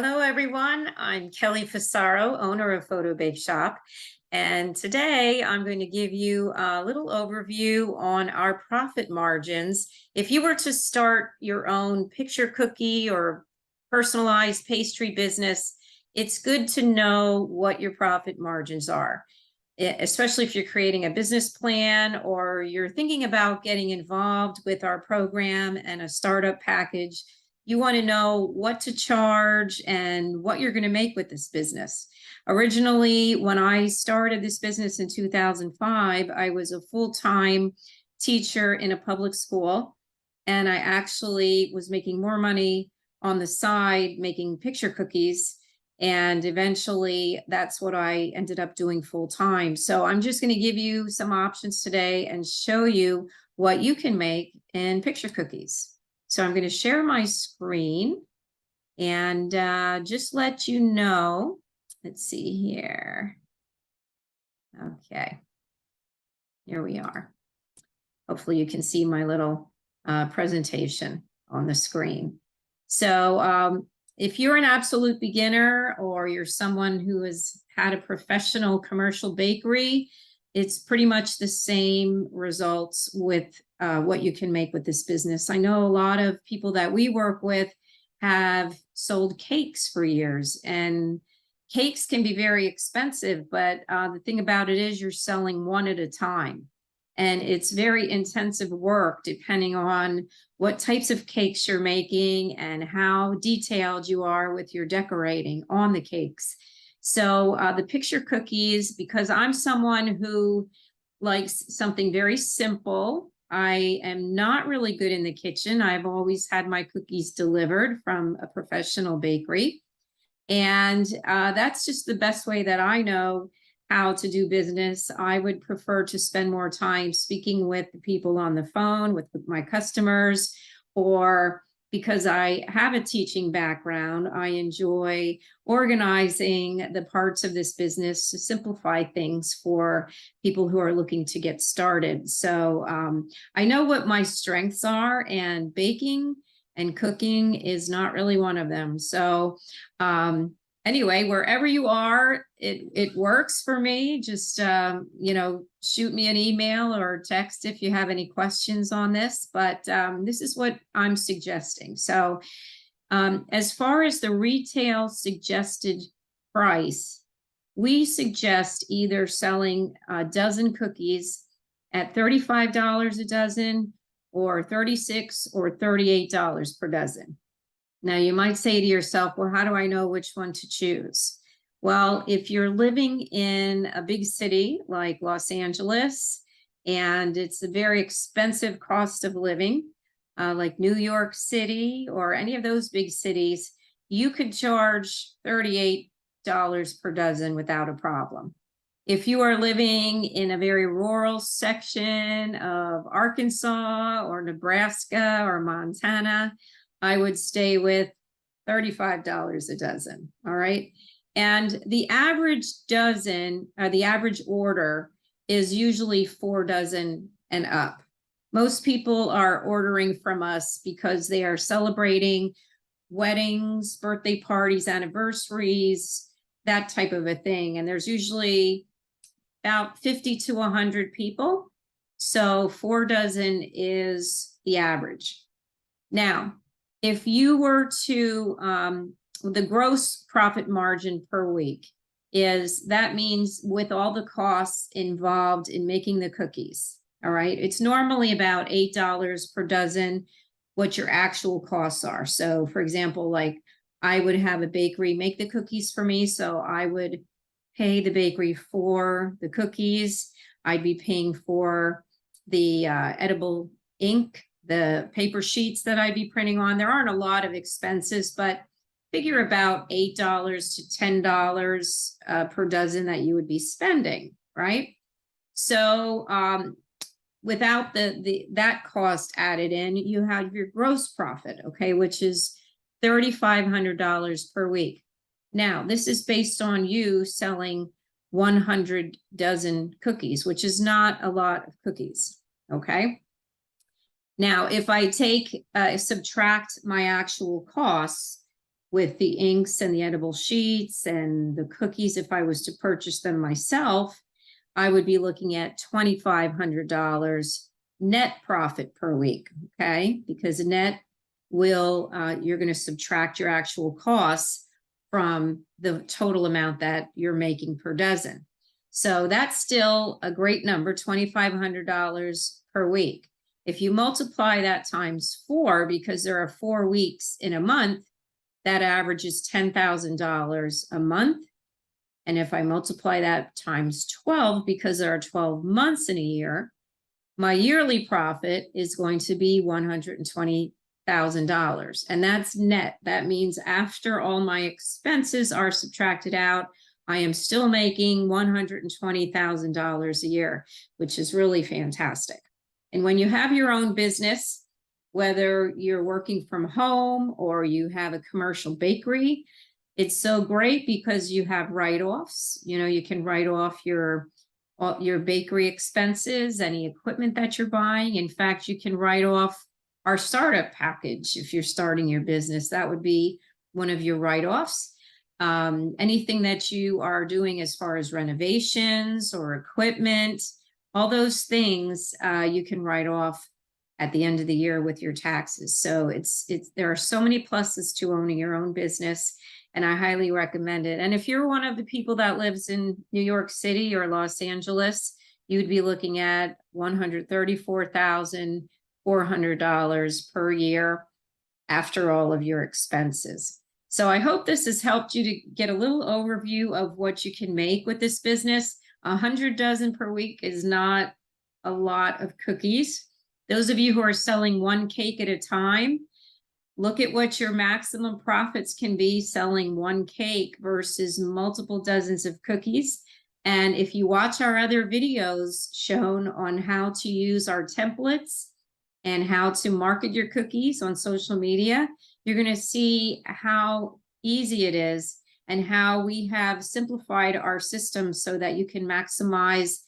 Hello, everyone. I'm Kelly Fasaro, owner of Photo Bake Shop. And today I'm going to give you a little overview on our profit margins. If you were to start your own picture cookie or personalized pastry business, it's good to know what your profit margins are, especially if you're creating a business plan or you're thinking about getting involved with our program and a startup package. You want to know what to charge and what you're going to make with this business. Originally, when I started this business in 2005, I was a full-time teacher in a public school, and I actually was making more money on the side making picture cookies. And eventually that's what I ended up doing full time. So I'm just going to give you some options today and show you what you can make in picture cookies. So I'm going to share my screen and just let you know. Let's see here. Okay, here we are. Hopefully you can see my little presentation on the screen. So if you're an absolute beginner or you're someone who has had a professional commercial bakery, it's pretty much the same results with what you can make with this business. I know a lot of people that we work with have sold cakes for years, and cakes can be very expensive, but the thing about it is you're selling one at a time. And it's very intensive work depending on what types of cakes you're making and how detailed you are with your decorating on the cakes. So the picture cookies, because I'm someone who likes something very simple, I am not really good in the kitchen. I've always had my cookies delivered from a professional bakery. And that's just the best way that I know how to do business. I would prefer to spend more time speaking with the people on the phone, with my customers, or because I have a teaching background, I enjoy organizing the parts of this business to simplify things for people who are looking to get started. So I know what my strengths are, and baking and cooking is not really one of them. So anyway, wherever you are, it works for me. Just, shoot me an email or text if you have any questions on this, but this is what I'm suggesting. So as far as the retail suggested price, we suggest either selling a dozen cookies at $35 a dozen or $36 or $38 per dozen. Now, you might say to yourself, well, how do I know which one to choose? Well, if you're living in a big city like Los Angeles, and it's a very expensive cost of living, like New York City or any of those big cities, you could charge $38 per dozen without a problem. If you are living in a very rural section of Arkansas or Nebraska or Montana, I would stay with $35 a dozen. All right. And the average dozen, the average order is usually 4 dozen and up. Most people are ordering from us because they are celebrating weddings, birthday parties, anniversaries, that type of a thing. And there's usually about 50 to 100 people. So 4 dozen is the average. Now, if you were to, the gross profit margin per week that means with all the costs involved in making the cookies. All right. It's normally about $8 per dozen, what your actual costs are. So for example, like I would have a bakery make the cookies for me. So I would pay the bakery for the cookies. I'd be paying for the edible ink, the paper sheets that I'd be printing on. There aren't a lot of expenses, but figure about $8 to $10 per dozen that you would be spending, right? So without that cost added in, you have your gross profit, okay, which is $3,500 per week. Now, this is based on you selling 100 dozen cookies, which is not a lot of cookies, okay? Now, if I subtract my actual costs, with the inks and the edible sheets and the cookies, if I was to purchase them myself, I would be looking at $2,500 net profit per week, okay? Because net will, you're going to subtract your actual costs from the total amount that you're making per dozen. So that's still a great number, $2,500 per week. If you multiply that times 4, because there are 4 weeks in a month, that averages $10,000 a month. And if I multiply that times 12, because there are 12 months in a year, my yearly profit is going to be $120,000. And that's net. That means after all my expenses are subtracted out, I am still making $120,000 a year, which is really fantastic. And when you have your own business, whether you're working from home or you have a commercial bakery, it's so great because you have write-offs. You know, you can write off your bakery expenses, any equipment that you're buying. In fact, you can write off our startup package if you're starting your business. That would be one of your write-offs. Anything that you are doing as far as renovations or equipment, all those things you can write off at the end of the year with your taxes. So there are so many pluses to owning your own business, and I highly recommend it. And if you're one of the people that lives in New York City or Los Angeles, you'd be looking at $134,400 per year after all of your expenses. So I hope this has helped you to get a little overview of what you can make with this business. 100 dozen per week is not a lot of cookies. Those of you who are selling one cake at a time, look at what your maximum profits can be selling one cake versus multiple dozens of cookies. And if you watch our other videos shown on how to use our templates and how to market your cookies on social media, you're going to see how easy it is and how we have simplified our system so that you can maximize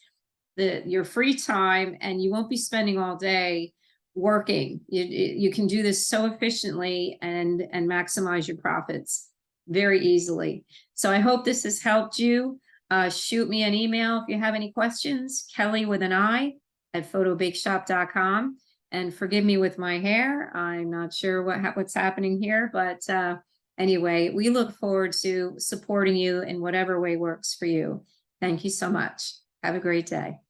your free time and you won't be spending all day working. You can do this so efficiently and maximize your profits very easily. So I hope this has helped you. Shoot me an email if you have any questions, Kelly with an I at photobakeshop.com. And forgive me with my hair. I'm not sure what's happening here, but anyway, we look forward to supporting you in whatever way works for you. Thank you so much. Have a great day.